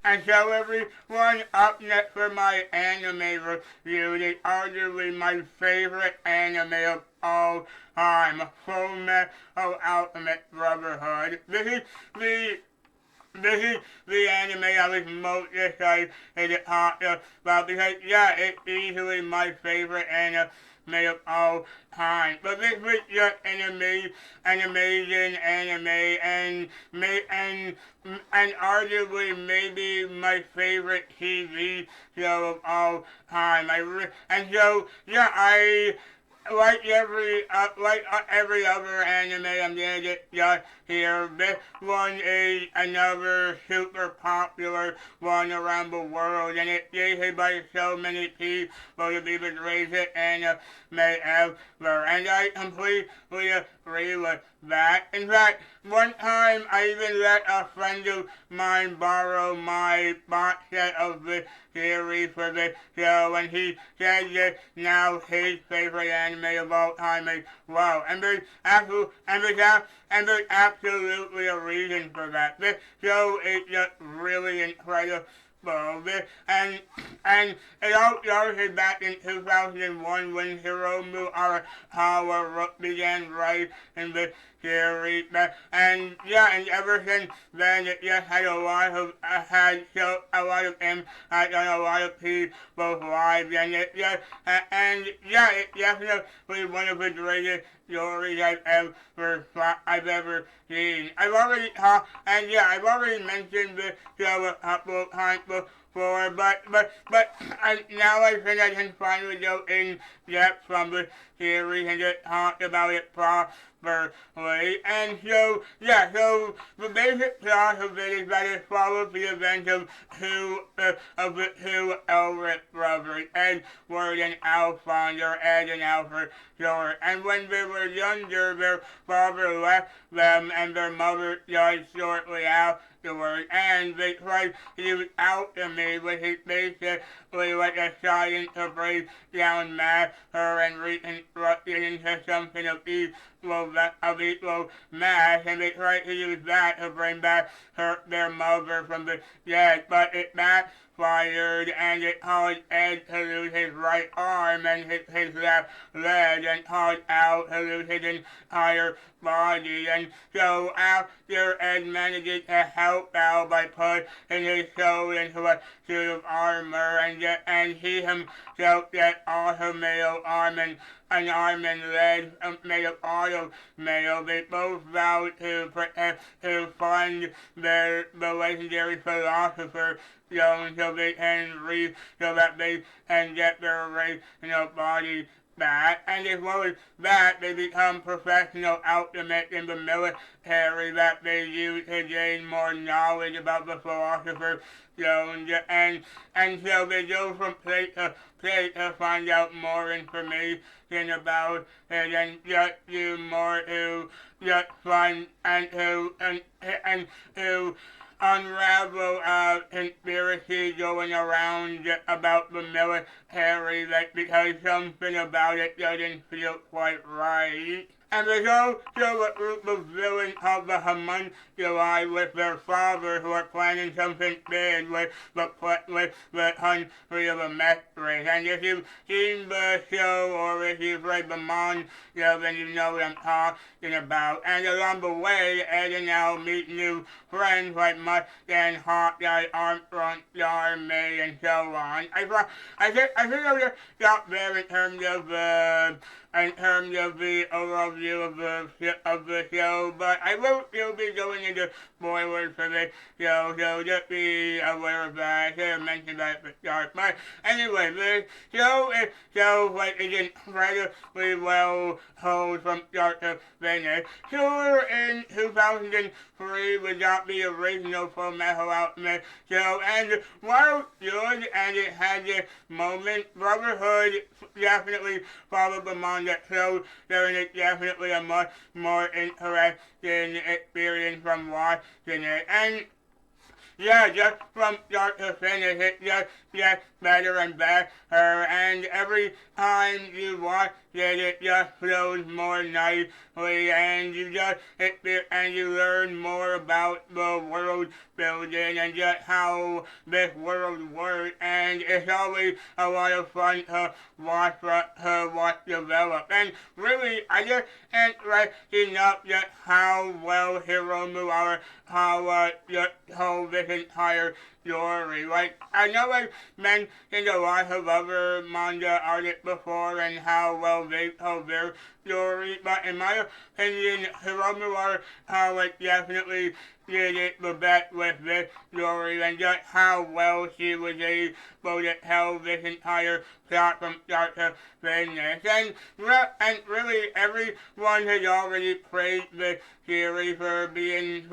And so everyone, up next for my anime review is arguably my favorite anime of all time, Fullmetal Alchemist Brotherhood. This is the anime I was most excited to talk about because, yeah, it's easily my favorite anime of all time. But this was just an amazing anime, and arguably maybe my favorite TV show of all time. And so, yeah, like every other anime, I'm gonna get just here. This one is another super popular one around the world, and it's created by so many people to be the greatest anime ever. And I completely agree with that. In fact, one time I even let a friend of mine borrow my box set of the series for the show, and he said that now his favorite anime of all time is WoW. And there's absolutely a reason for that. This show is just really incredible. And it all started back in 2001 when Hiromu Arakawa began writing the series. And yeah, and ever since then it just had a lot of impact on a lot of people's lives, and it's definitely one of the greatest stories I've ever seen. I've already mentioned the show a couple of times before, but now I think I can finally go in depth from the series and just talk about it properly. And so the basic plot of it is that it follows the events of the two Elric brothers, Edward and Alphonse, or Ed and Alfred short. And when they were younger, their father left them and their mother died shortly afterward, and they tried to use alchemy, which is basically like a science to break down matter and reconstruct it into something of equal mass, and they tried to use that to bring back their mother from the dead, but it backfired, and it caused Ed to lose his right arm and his left leg, and caused Al to lose his entire body. And so after Ed manages to help Al by putting his soul into a suit of armor, and he himself gets automail arm and an arm and leg made of automail, they both vow to fund the legendary philosopher Stone so that they can get their original body back. And as well as that, they become professional alchemists in the military that they use to gain more knowledge about the philosopher Stone. And so they go from place to place to find out more information about it, and just do more to just find and to unravel a conspiracy going around about the military, like, because something about it doesn't feel quite right. And there's also a group of villains called the Homunculi with their father who are planning something big with the country of a mech race. And if you've seen the show or if you've read the manga, then you know what I'm talking about. And along the way, Ed and Al meet new friends like Mustang, Hawkeye, Armstrong, May, and so on. I think I would stop there in terms of the overview of the show, but I will still be going into spoilers for this show, so just be aware of that. I should have mentioned that at the start. But anyway, the show is incredibly well told from start to finish. Sure, in 2003 was not the original Fullmetal Alchemist show, and while good and it had this moment, Brotherhood definitely followed the manga show, there is definitely a much more interesting experience from watching it. And yeah, just from start to finish, it just gets better and better, and every time you watch that it just flows more nicely, and you learn more about the world building and just how this world works, and it's always a lot of fun to watch develop. And really, I just can't stress enough just how well Hiromu are, how just whole this entire story. Like, I know I've mentioned a lot of other manga artists before and how well they tell their story, but in my opinion, Hiromu are definitely did it the best with this story and just how well she was able to tell this entire plot from start to finish. And really, everyone has already praised this series for being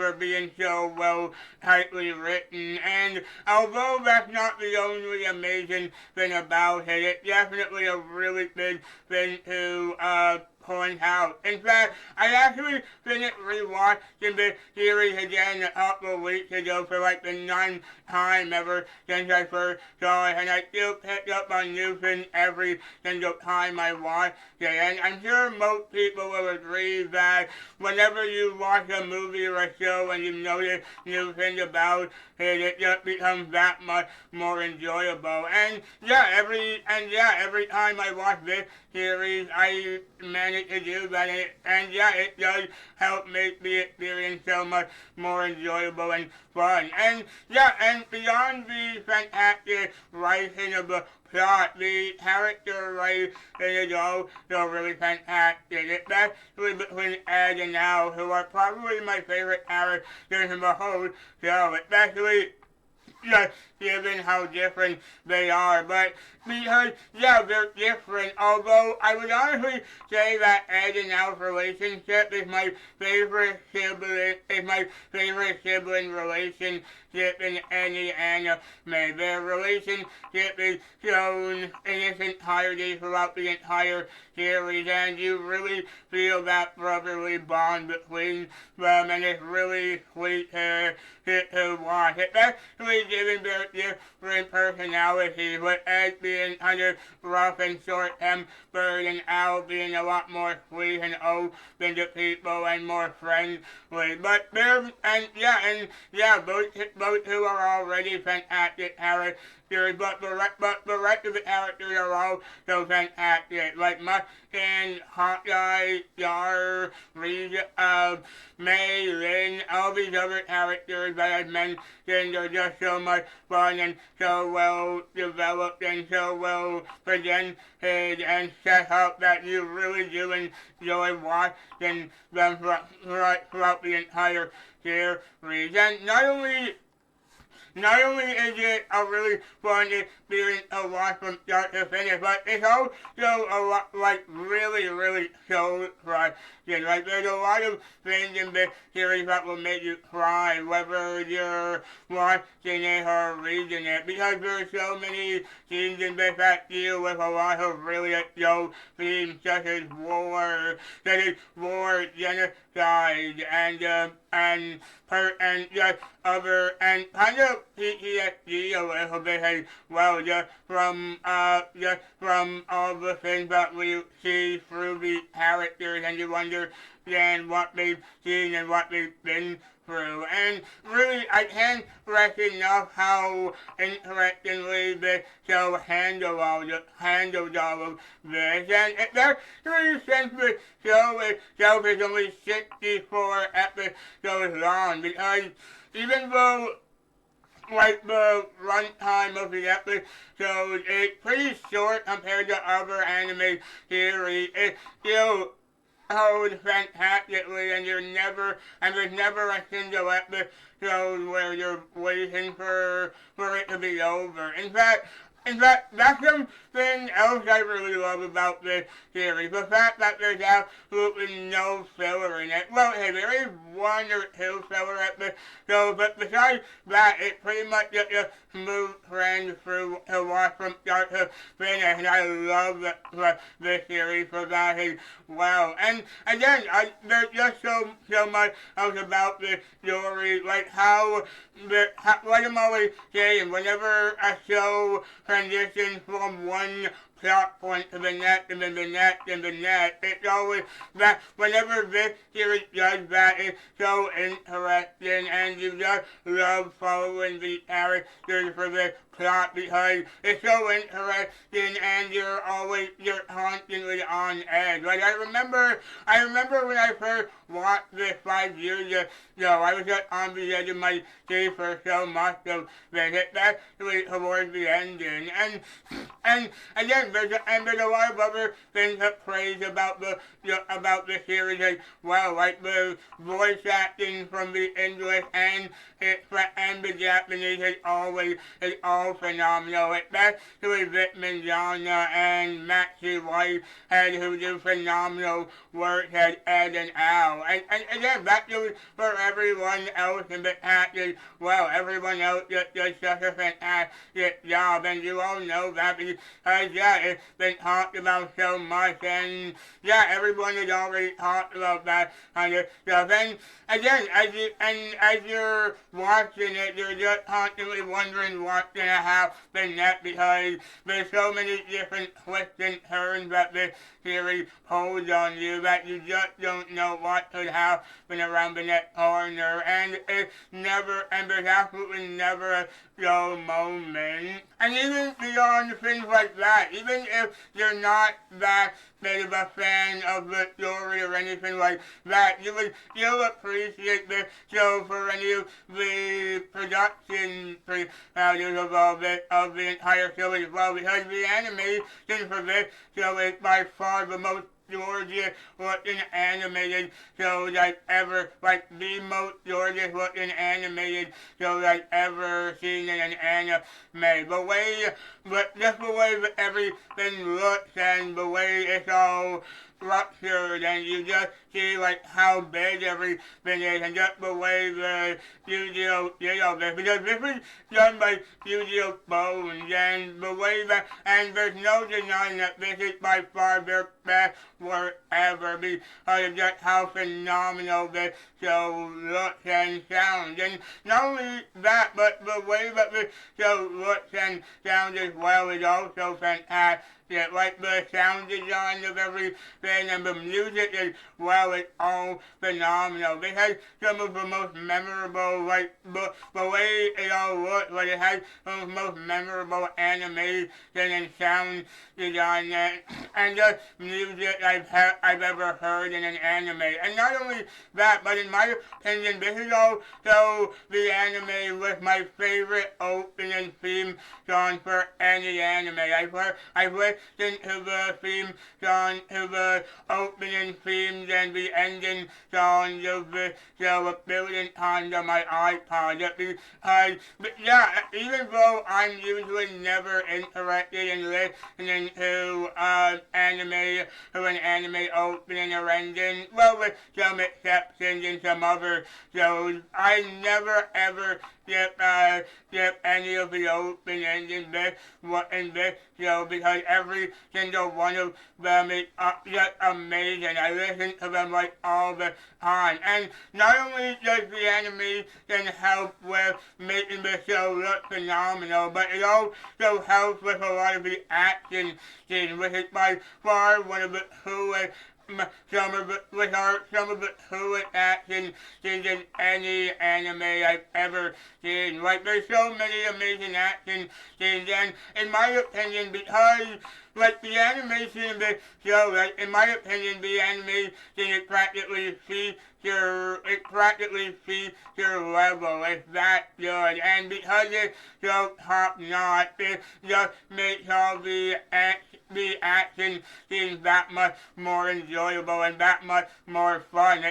so well tightly written. And although that's not the only amazing thing about it, it's definitely a really big thing to point out. In fact, I actually finished rewatching the series again a couple of weeks ago for like the ninth time ever since I first saw it, and I still pick up on new things every single time I watch it. And I'm sure most people will agree that whenever you watch a movie or a show and you notice new things about it, it just becomes that much more enjoyable. And every time I watch this series, I manage to do that, it does help make the experience so much more enjoyable and fun. And beyond the fantastic writing of the plot, the character writing is also really fantastic, especially between Ed and Al, who are probably my favorite characters in the whole show, especially just given how different they are. But because, they're different, although I would honestly say that Ed and Al's relationship is my favorite sibling relationship in any anime. Their relationship is shown in its entirety throughout the entire series, and you really feel that brotherly bond between them, and it's really sweet to watch, especially given their different personalities, with Ed being kind of rough and short-tempered, and Al being a lot more sweet and open to people and more friendly. But both two are already fantastic characters. But the rest of the characters are all so fantastic. Like Mustang, Hawkeye, Yar, May, Lin, all these other characters that I've mentioned are just so much fun and so well developed and so well presented and set up that you really do enjoy watching them throughout the entire series. And not only is it a really fun experience to watch from start to finish, but it's also a lot, really, really soul-crushing. Like, there's a lot of things in this series that will make you cry, whether you're watching it or reading it, because there's so many scenes in this that deal with a lot of really adult themes, such as war, genocide, and just other, and kind of PTSD a little bit as well, just from all the things that we see through the characters, and you understand what they've seen and what they've been through. And really, I can't stress enough how interestingly this show handled all of this. And especially since the show itself is only 64 episodes long, because even though the runtime of the episode is pretty short compared to other anime series, it still holds fantastically, and there's never a single episode where you're waiting for it to be over. In fact, that's something else I really love about this series. The fact that there's absolutely no filler in it. Well, hey, there is one or two filler episodes, but besides that, it's pretty much just a smooth trend through to watch from start to finish, and I love this series for that as well. And again, there's just so much else about this story, like like I'm always saying, whenever a show transitions from one plot point to the next and then the next and the next. It's always that whenever this series does that, it's so interesting and you just love following the characters for this plot because it's so interesting and you're constantly on edge. Like I remember when I first watched this 5 years ago, I was just on the edge of my seat for so much of this, especially towards the ending. And again, there's a lot of other things to praise about the series as well, like the voice acting from the English and the Japanese is all phenomenal. Especially Vic Mignogna and Maxi Whitehead, who do phenomenal work as Ed and Al. And again, that goes for everyone else in the cast as well. Everyone else just does such a fantastic job, and you all know that because, it's been talked about so much, and everyone has already talked about that kind of stuff. And again, as you're watching it, you're just constantly wondering what's gonna happen next because there's so many different twists and turns that this series holds on you that you just don't know what could happen around the next corner, and there's absolutely never a dull moment. And even beyond things like that, even if you're not that big of a fan of the story or anything like that, you would still appreciate the show for any of the production values of the entire show as well, because the animation for this show is by far the most gorgeous looking animated shows I've ever, like the most gorgeous looking animated shows I've ever seen in an anime. Just the way that everything looks and the way it's all structured, and you just see like how big everything is, and just the way the studio did all this, because this was done by Studio Bones, and the way that, and there's no denying that this is by far their best work ever because of just how phenomenal this show looks and sounds. And not only that, but the way that the show looks and sounds as well is also fantastic. Like the sound design of everything and the music as well is all phenomenal. It has some of the most memorable, like the way it all looks, like it has some of the most memorable animation and sound design and just music I've ever heard in an anime. And not only that, but in my opinion, this is also the anime with my favorite opening theme song for any anime. I've listened to the theme song, to the opening themes and the ending songs of the show a billion times on my iPod. Even though I'm usually never interested in listening to an anime opening or ending, well, with some exceptions in some other shows, I never ever skip any of the openings in this show because every single one of them is just amazing. I listen to them like all the time. And not only does the animation help with making the show look phenomenal, but it also helps with a lot of the action scenes, which is by far one of the coolest some of the coolest action scenes in any anime I've ever seen. Like, there's so many amazing action scenes, and in my opinion, because like the animation in this show, like in my opinion, the animation is practically feature level. It's that good, and because it's so top notch, it just makes all the action scenes that much more enjoyable and that much more fun.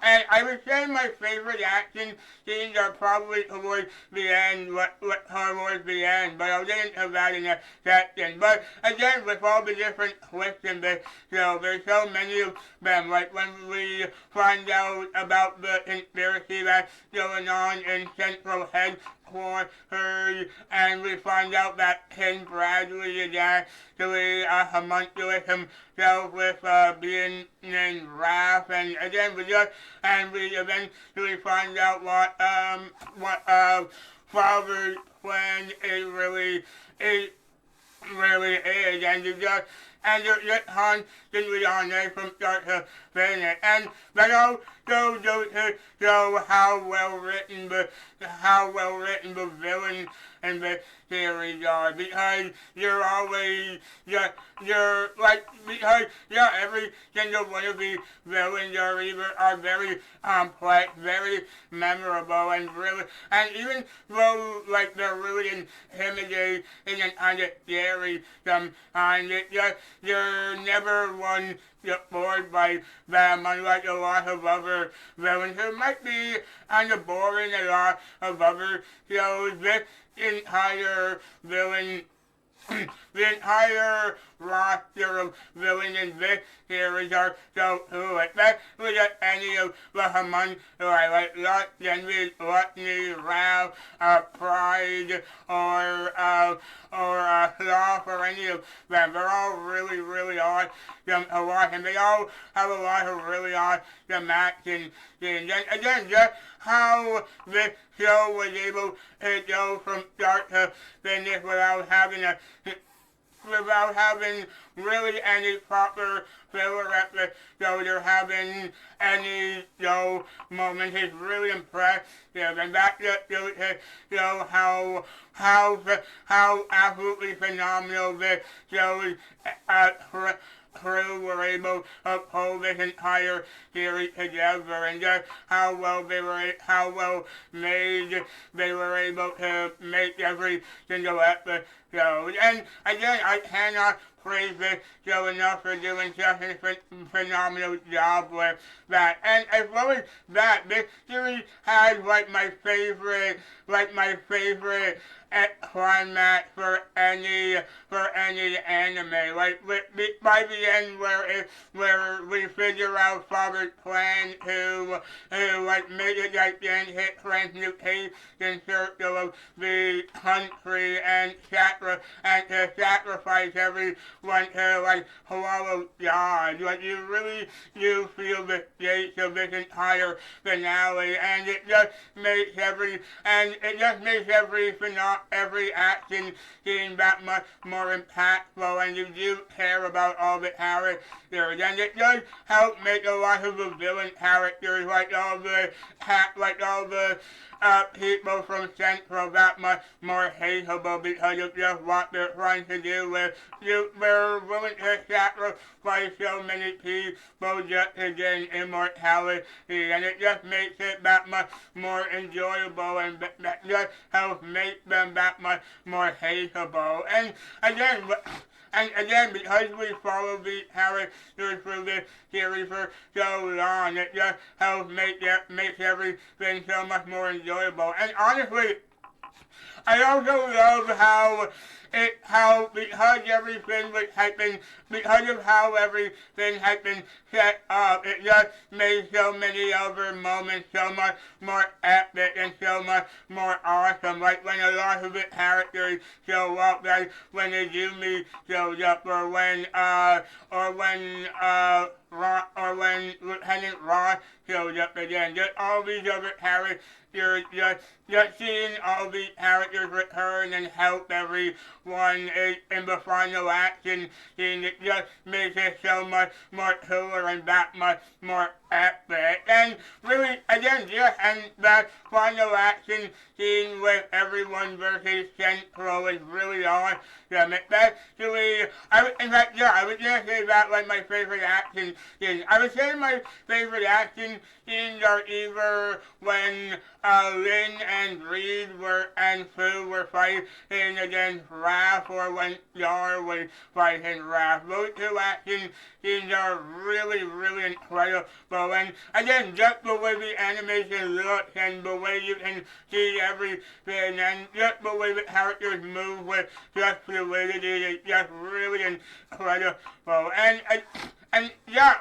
And I would say my favorite action scenes are probably towards the end, towards the end, but I'll get into that in a second. But again, with all the different twists in this show, there's so many of them. Like when we find out about the conspiracy that's going on in Central Headquarters, and we find out that Ken Bradley is actually a homunculus himself with being named Raph, and again we eventually find out what Father Quinn is really is really is, and you just constantly on there from start to finish, and that also goes to show how well written the villains in the series are, because you're always you're like because every single one of the villains are very complex, very memorable, and really, and even though like they're really intimidating and kind of scary sometimes, you're never one get bored by them, unlike a lot of other villains who might be kind of boring. A lot of other shows, this entire villain the entire roster of villains in this series are so cool, especially at any of the Haman who I like Lust, Envy, Gluttony, Wrath, Pride, or Sloth, or any of them. They're all really, really awesome to watch, and they all have a lot of really awesome action scenes. And again, just how this show was able to go from start to finish without having really any proper filler episode or having any moments is really impressive, and that just goes to show how absolutely phenomenal this show's crew were able to pull this entire series together, and just how well made they were able to make every single episode. And again, I cannot praise this show enough for doing such a phenomenal job with that. And as well as that, this series has my favorite climax for any anime. By the end, where we figure out Father's plan to make a gigantic transmutation circle of the country and to sacrifice everyone to hollow God. You feel the stakes of this entire finale, and it just makes every action scene that much more impactful, and you do care about all the characters, and it does help make a lot of the villain characters, all the people from Central that much more hateable, because of just what they're trying to do with they're willing to sacrifice so many people just to gain immortality, and it just makes it that much more enjoyable, and that just helps make them that much more hateable. And again, because we follow these characters through this series for so long, it just helps makes everything so much more enjoyable. And honestly, I also love because of how everything has been set up, it just made so many other moments so much more epic and so much more awesome. Like when a lot of the characters show up, like when Izumi shows up, or when Lieutenant Ross shows up again. Just all these other characters, just seeing all these characters return and help everyone in the final action scene, it just makes it so much more cooler and that much more epic. And really, again, and that final action scene with everyone versus Central is really awesome. Especially, I would just say that my favorite action scenes. I would say my favorite action scenes are either when Lin and Reed and Fu were fighting against Raph, or when Yar was fighting Raph. Those two action scenes are really, really incredible. And again, just the way the animation looks, and the way you can see everything, and just the way the characters move with just fluidity is just really incredible. And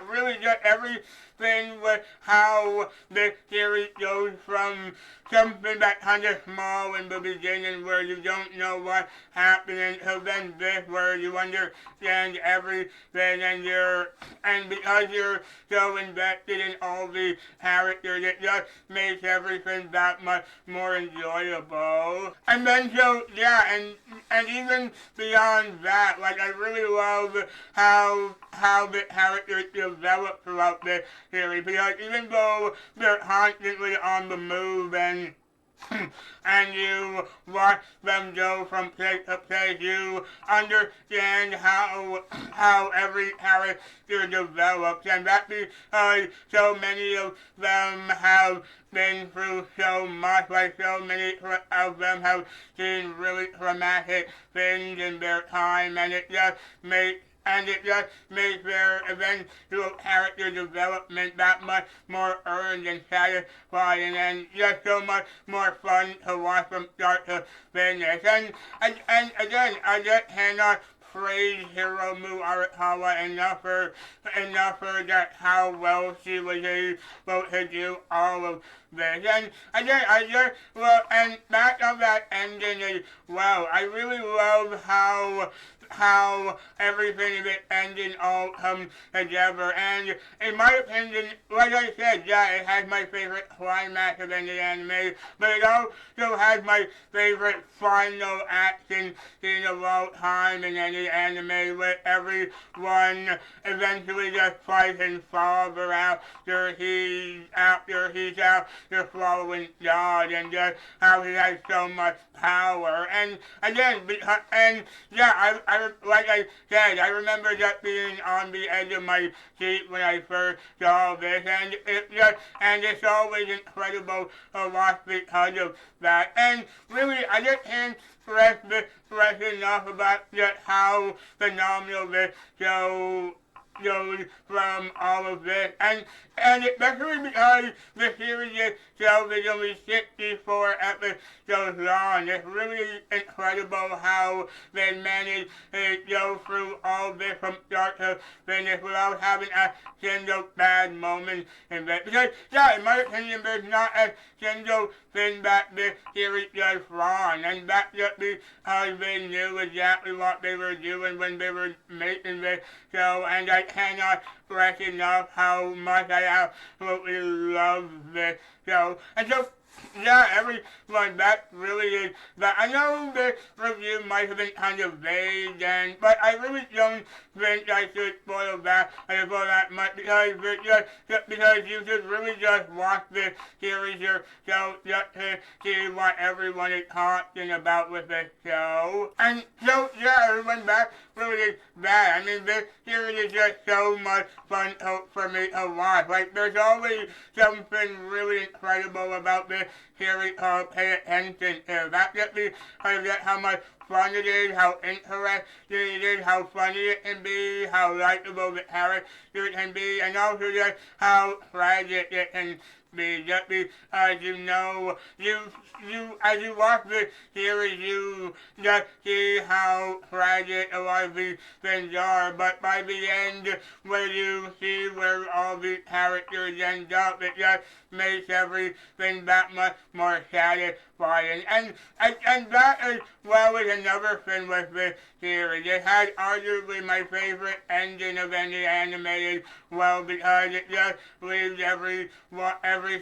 really just everything thing with how the series goes from something that kind of small in the beginning where you don't know what's happening, so then this where you understand everything and because you're so invested in all the characters, it just makes everything that much more enjoyable. And then so yeah, and even beyond that, like I really love how the characters develop throughout the series, because even though they're constantly on the move and you watch them go from place to place, you understand how every character develops, and that's because so many of them have been through so much, like so many of them have seen really traumatic things in their time, and it just makes their eventual character development that much more earned and satisfying, and just so much more fun to watch from start to finish. And again, I just cannot praise Hiromu Arakawa enough for that how well she was able to do all of this. And again, and back on that ending as well, I really love how everything of it ending all comes together. And in my opinion, like I said, yeah, it has my favorite climax of any anime, but it also has my favorite final action scene of all time in any anime, with everyone eventually just fighting father after he's out there following God, and just how he has so much power. And again, like I said, I remember just being on the edge of my seat when I first saw this, and it's always incredible to watch because of that. And really, I just can't stress enough about just how phenomenal this show goes from all of this, and especially because the series itself is only 64 episodes long. It's really incredible how they managed to go through all this from start to finish without having a single bad moment in it. Because, yeah, in my opinion, there's not a single thing that this series does wrong, and that's just because they knew exactly what they were doing when they were making this show, and I cannot stress enough how much I absolutely love this show. And so, yeah, everyone, that really is that. I know the review might have been kind of vague, but I really don't think I should spoil that much, because you should really just watch this series yourself just to see what everyone is talking about with this show. And so, yeah, everyone, that really is that. I mean, this series is just so much fun for me to watch. Like, there's always something really incredible about this series called Pay Attention to. That's just because of how much fun it is, how interesting it is, how funny it can be, how likable the character can be, and also just how tragic it can be. Just because as you watch the series, you just see how tragic a lot of these things are, but by the end, where you see where all these characters end up, it just makes everything that much more satisfying. And that as well is another thing with this series. It has arguably my favorite ending of any anime as well, because it just leaves every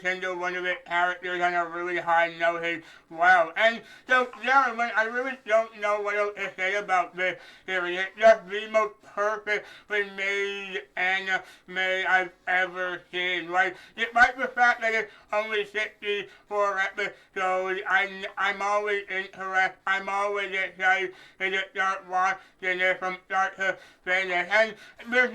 single one of its characters on a really high note as well. And so, yeah, I really don't know what else to say about this series. It's just the most perfectly made anime I've ever seen. Like, despite the fact that it's only 64 episodes, I'm always interested, I'm always excited to start watching it from start to finish. And there's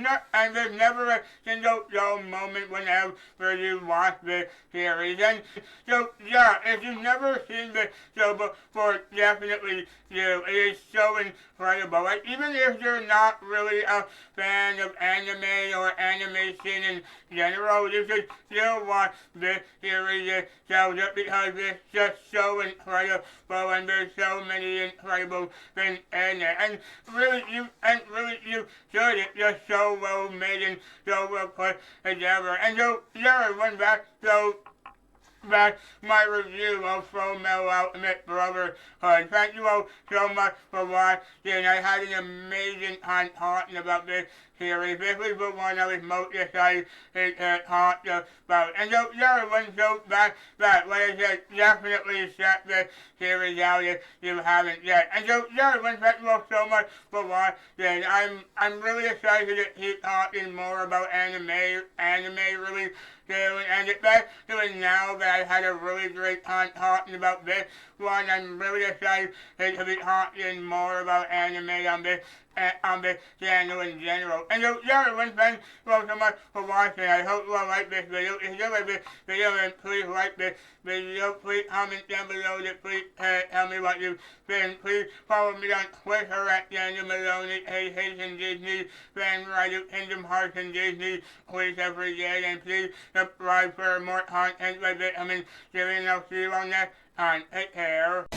never a single dull moment whenever you watch this series. And so, yeah, if you've never seen the show before, definitely do. It is so incredible. Like, even if you're not really a fan of anime or animation in general, you should still watch this series. So just because it's just so so incredible, and there's so many incredible things in it. And really, you should. It's just so well made and so well put together. And so, yeah, I went back, that's my review of Fullmetal Alchemist Brotherhood. Thank you all so much for watching. I had an amazing time talking about this series. This was the one I was most excited to talk about. And so, yeah, when so back, like I said, definitely check this series out if you haven't yet. And so, yeah, thank you all so much for watching. I'm really excited to keep talking more about anime really soon. And especially now that I've had a really great time talking about this one, I'm really excited to be talking more about anime on this channel in general. And so, yeah, thanks so much for watching. I hope you all like this video. If you like this video, then please like this video. Please comment down below to please tell me what you think. Please follow me on Twitter at Daniel Maloney, Haitian Disney, fan writer, Kingdom Hearts and Disney, please every day. And please subscribe for more content like this. And I'll see you on next time. Take care.